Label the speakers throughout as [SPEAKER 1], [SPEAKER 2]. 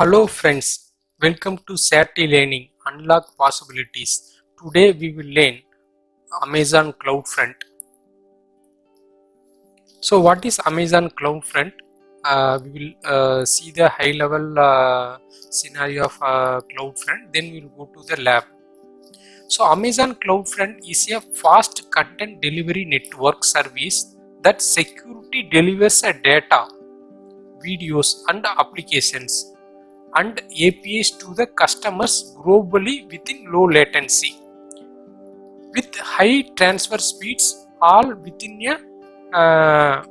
[SPEAKER 1] Hello friends, welcome to SATI Learning Unlock Possibilities. Today we will learn Amazon CloudFront. So what is Amazon CloudFront? We will see the high level scenario of CloudFront, then we will go to the lab. So Amazon CloudFront is a fast content delivery network service that security delivers a data, videos and applications and APIs to the customers globally within low latency with high transfer speeds, all within a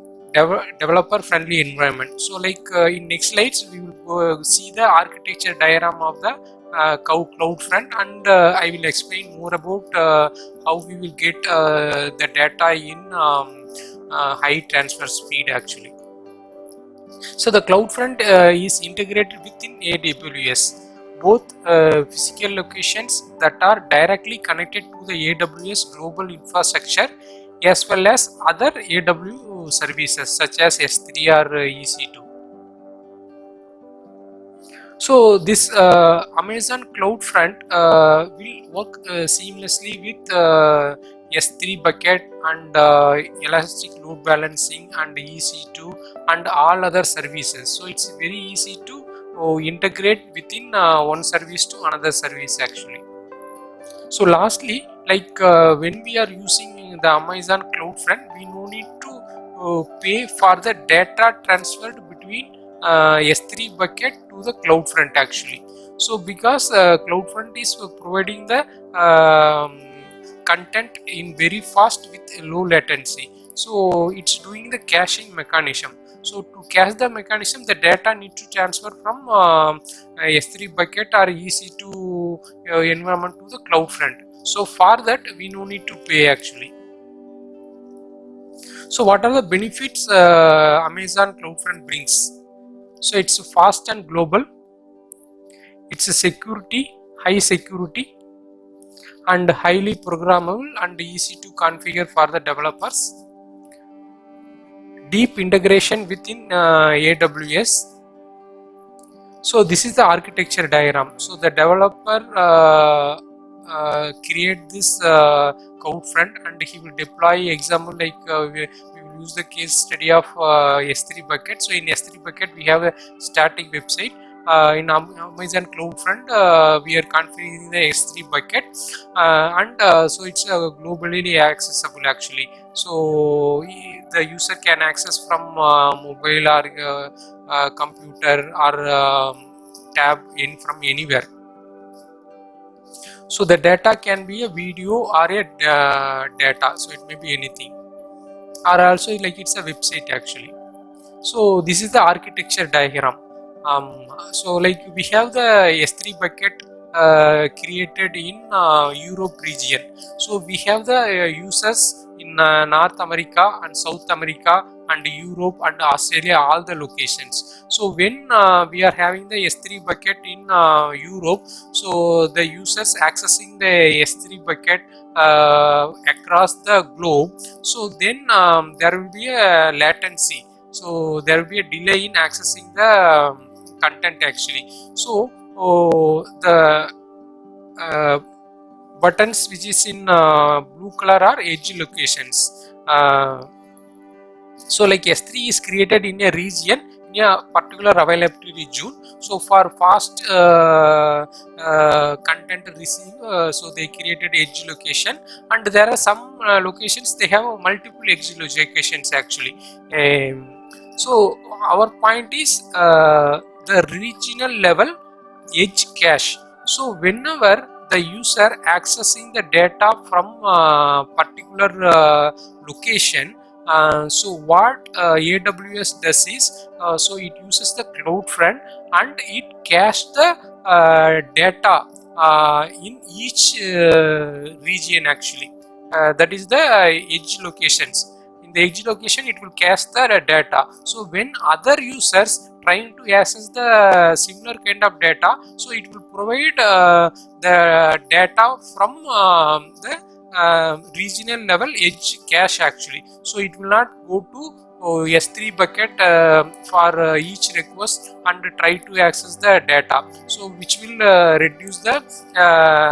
[SPEAKER 1] developer friendly environment. So in next slides we will go see the architecture diagram of the CloudFront, and I will explain more about how we will get the data in high transfer speed actually. So the CloudFront is integrated within AWS, both physical locations that are directly connected to the AWS global infrastructure as well as other AWS services such as S3 or EC2. So this Amazon CloudFront will work seamlessly with S3 bucket and elastic load balancing and EC2 and all other services. So it's very easy to integrate within one service to another service actually. So lastly, when we are using the Amazon CloudFront, we no need to pay for the data transferred between S3 bucket to the CloudFront actually. So because CloudFront is providing the content in very fast with low latency, so it's doing the caching mechanism. So to cache the mechanism, the data need to transfer from S3 bucket or EC2 environment to the CloudFront. So for that we no need to pay actually. So what are the benefits Amazon CloudFront brings? So it's fast and global, it's a security, high security and highly programmable and easy to configure for the developers, deep integration within AWS. So this is the architecture diagram. So the developer create this CloudFront and he will deploy example we will use the case study of S3 bucket. So in S3 bucket we have a static website. In Amazon CloudFront we are configuring the S3 bucket and so it's globally accessible actually. So the user can access from mobile or computer or tab in from anywhere. So the data can be a video or a data, so it may be anything, or also it's a website actually. So this is the architecture diagram. So we have the S3 bucket created in Europe region. So we have the users in North America and South America and Europe and Australia, all the locations. So when we are having the S3 bucket in Europe, so the users accessing the S3 bucket across the globe, so then there will be a latency. So there will be a delay in accessing the content actually. So the buttons which is in blue color are edge locations. So S3 is created in a region, in a particular availability region. So for fast content receive, so they created edge location, and there are some locations they have multiple edge locations actually. So our point is the regional level edge cache. So whenever the user accessing the data from particular location, so what AWS does is, so it uses the CloudFront and it caches the data in each region actually. That is the edge locations. In the edge location it will cache the data. So when other users trying to access the similar kind of data, so it will provide the data from the regional level edge cache actually. So it will not go to S3 bucket for each request and try to access the data. So which will reduce the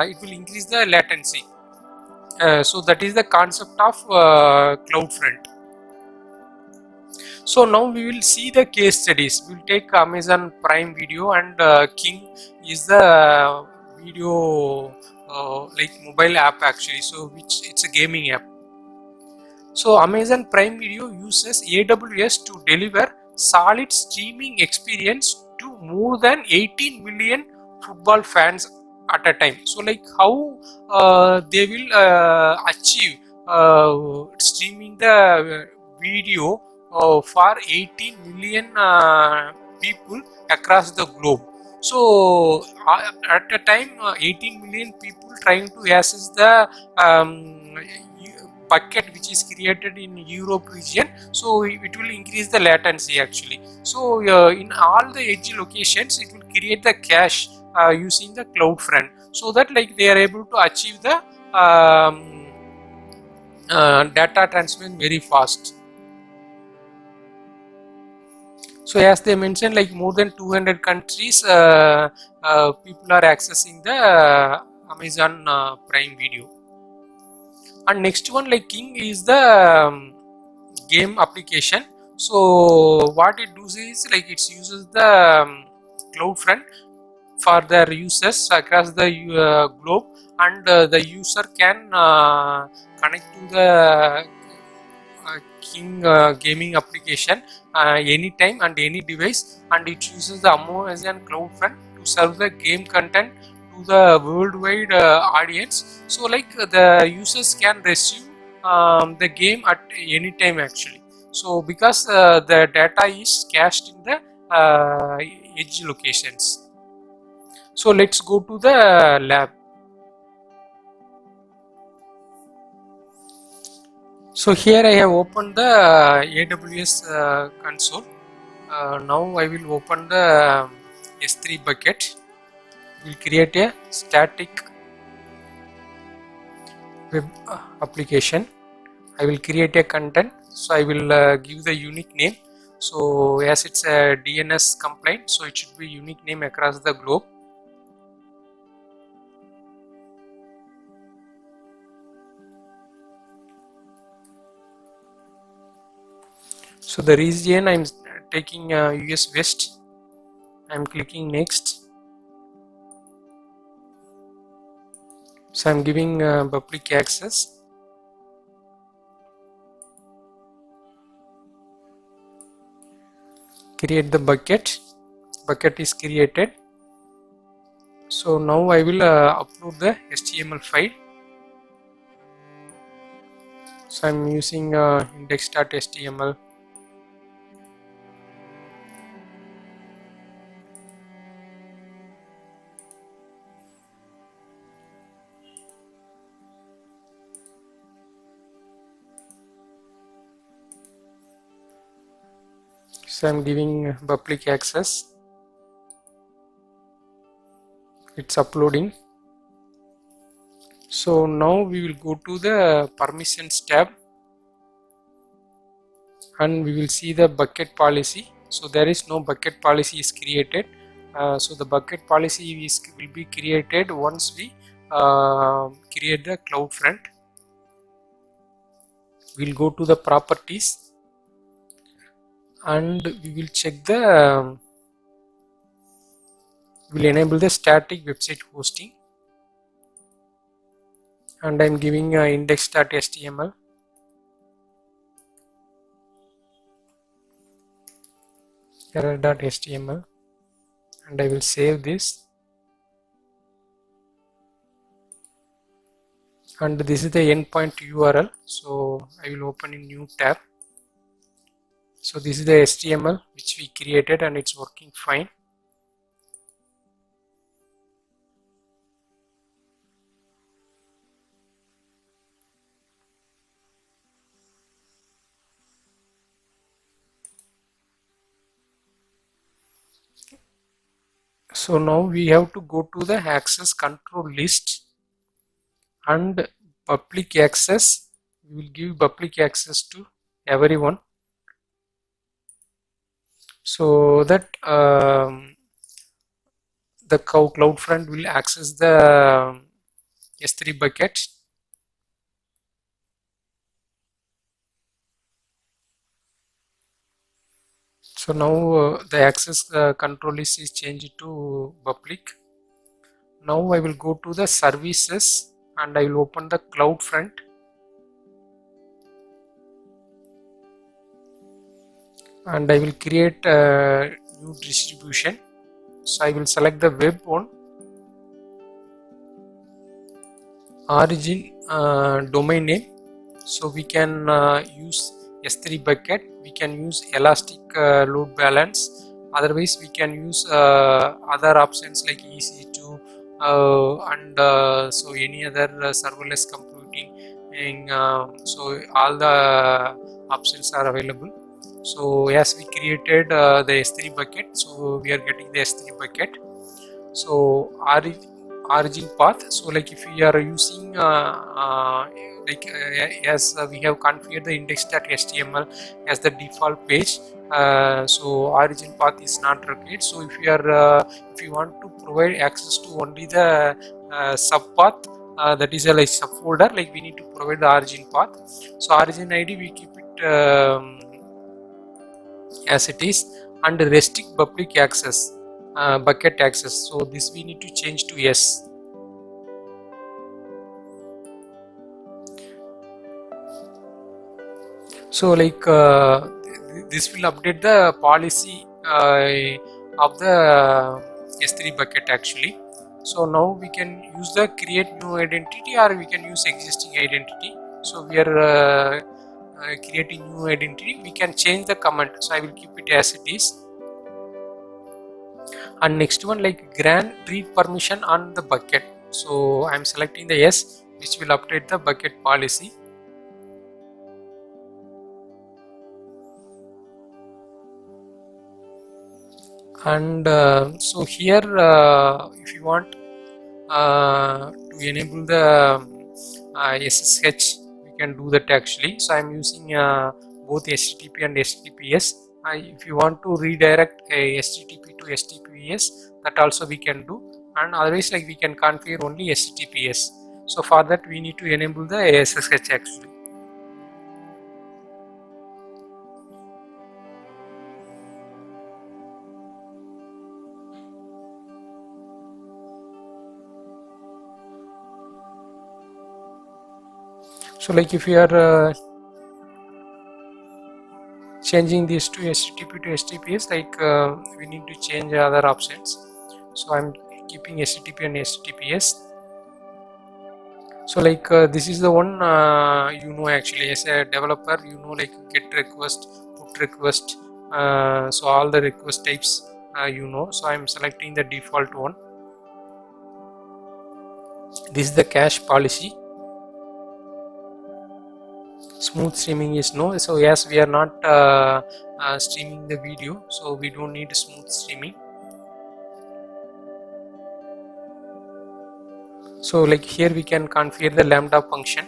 [SPEAKER 1] it will increase the latency. So that is the concept of CloudFront. So now we will see the case studies. We will take Amazon Prime Video, and King is the video like mobile app actually. So which it's a gaming app. So Amazon Prime Video uses AWS to deliver solid streaming experience to more than 18 million football fans at a time. So like how they will achieve streaming the video for 18 million people across the globe. So at a time 18 million people trying to access the bucket which is created in Europe region, so it will increase the latency actually. So in all the edge locations it will create the cache using the CloudFront, so that like they are able to achieve the data transfer very fast. So as they mentioned, like more than 200 countries people are accessing the Amazon Prime Video. And next one, like King, is the game application. So what it does is like it uses the CloudFront for their users across the globe, and the user can connect to the King gaming application anytime and any device, and it uses the Amazon CloudFront to serve the game content to the worldwide audience. So like the users can receive the game at any time actually. So because the data is cached in the edge locations. So let's go to the lab. So here I have opened the AWS console. Now I will open the S3 bucket. We'll create a static web application. I will create a content. So I will give the unique name. So as it's a DNS compliant, so it should be unique name across the globe. So the region I'm taking US West. I'm clicking next. So I'm giving public access. Create the bucket. Bucket is created. So now I will upload the HTML file. So I'm using index.html. So I'm giving public access. It's uploading. So now we will go to the permissions tab, and we will see the bucket policy. So there is no bucket policy is created. So the bucket policy will be created once we create the CloudFront. We'll go to the properties, and we will check the we'll enable the static website hosting, and I'm giving index.html. error.html, and I will save this, and this is the endpoint URL. So I will open a new tab. So this is the HTML which we created, and it's working fine. So now we have to go to the access control list, and public access. We will give public access to everyone. so that the CloudFront will access the S3 bucket. So now the access control is changed to public. Now I will go to the services and I will open the CloudFront. And I will create a new distribution. So I will select the web one, origin domain name. So we can use S3 bucket, we can use elastic load balance, otherwise we can use other options like EC2 and so any other serverless computing, and so all the options are available. So as we created the S3 bucket, so we are getting the S3 bucket. So origin path, so like if we are using as we have configured the index.html as the default page, so origin path is not required. So if you want to provide access to only the subpath, that is a like subfolder, like we need to provide the origin path. So origin id we keep it as it is, and restrict public access bucket access, so this we need to change to yes. So like this will update the policy of the S3 bucket actually. So now we can use the create new identity or we can use existing identity. So we are creating new identity, we can change the command. So I will keep it as it is. And next one, like grant read permission on the bucket. So I am selecting the yes, which will update the bucket policy. And so here if you want to enable the SSH, we can do that actually. So I am using both HTTP and HTTPS. If you want to redirect a HTTP to HTTPS, that also we can do, and otherwise like we can configure only HTTPS. So for that we need to enable the SSH actually. So like if you are changing this to HTTP to HTTPS, like we need to change other options. So I'm keeping HTTP and HTTPS. So like this is the one actually as a developer, like get request, put request, so all the request types so I'm selecting the default one. This is the cache policy. Smooth streaming is no. So yes, we are not streaming the video, so we don't need smooth streaming. So like here we can configure the lambda function,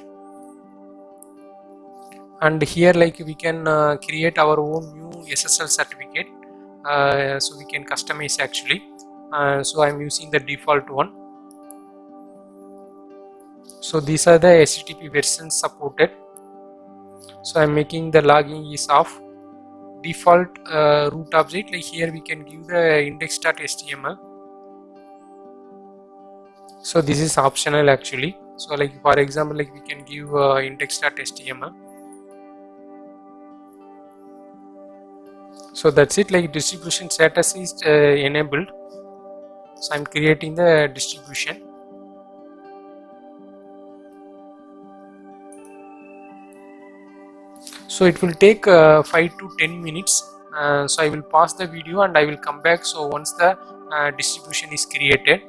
[SPEAKER 1] and here like we can create our own new SSL certificate, so we can customize actually. So I'm using the default one. So these are the HTTP versions supported. So I'm making the logging is off. Default root object, like here we can give the index.html. So this is optional actually. So like for example, like we can give index.html. So that's it, like distribution status is enabled. So I'm creating the distribution. So it will take 5 to 10 minutes. So I will pause the video and I will come back. So once the distribution is created.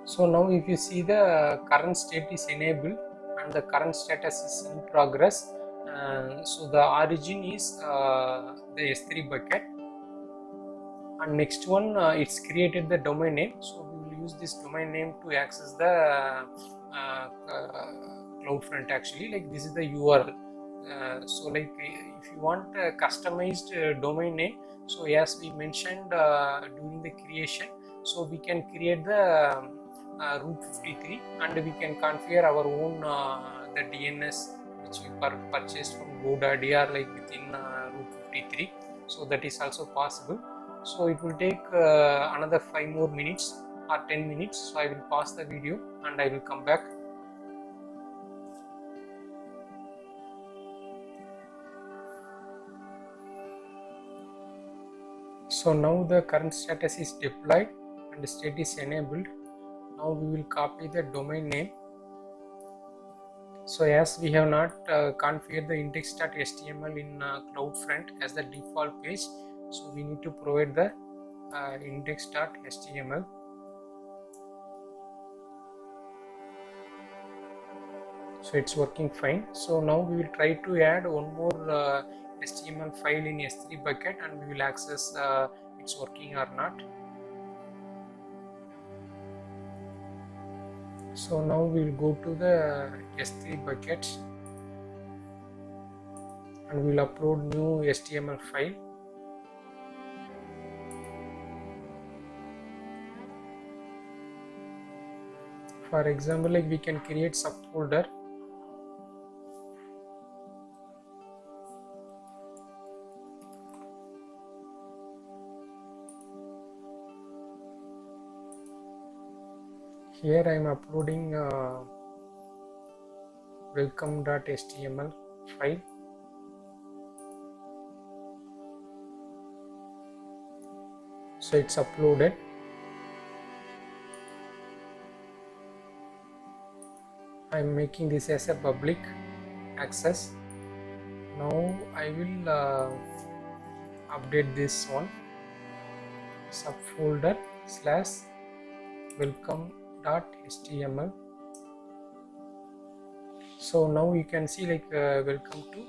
[SPEAKER 1] So now if you see the current state is enabled and the current status is in progress. So the origin is the S3 bucket, and next one it's created the domain name. So we will use this domain name to access the CloudFront actually. Like this is the URL. So like if you want a customized domain name, so as we mentioned during the creation, so we can create the route 53 and we can configure our own the DNS which we purchased from GoDaddy or like within route 53. So that is also possible. So it will take another 5 more minutes or 10 minutes. So I will pause the video and I will come back. So now the current status is deployed and the state is enabled. Now we will copy the domain name. So as we have not configured the index.html in CloudFront as the default page, so we need to provide the index.html. So it's working fine. So now we will try to add one more HTML file in S3 bucket and we will access it's working or not. So now we will go to the S3 bucket and we will upload new HTML file. For example, like we can create subfolder. Here I am uploading welcome.html file. So it's uploaded. I am making this as a public access. Now I will update this one, subfolder / welcome.html. So now you can see like welcome to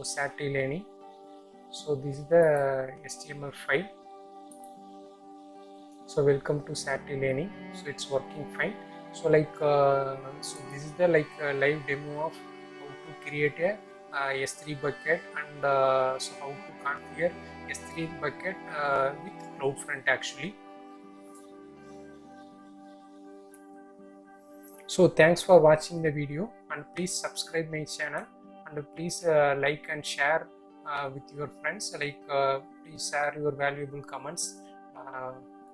[SPEAKER 1] Satilani. So this is the HTML file. So welcome to Satilani. So it's working fine. So like so this is the live demo of how to create a S3 bucket and so how to configure S3 bucket with CloudFront actually. So thanks for watching the video and please subscribe my channel and please like and share with your friends. Please share your valuable comments.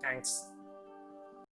[SPEAKER 1] Thanks.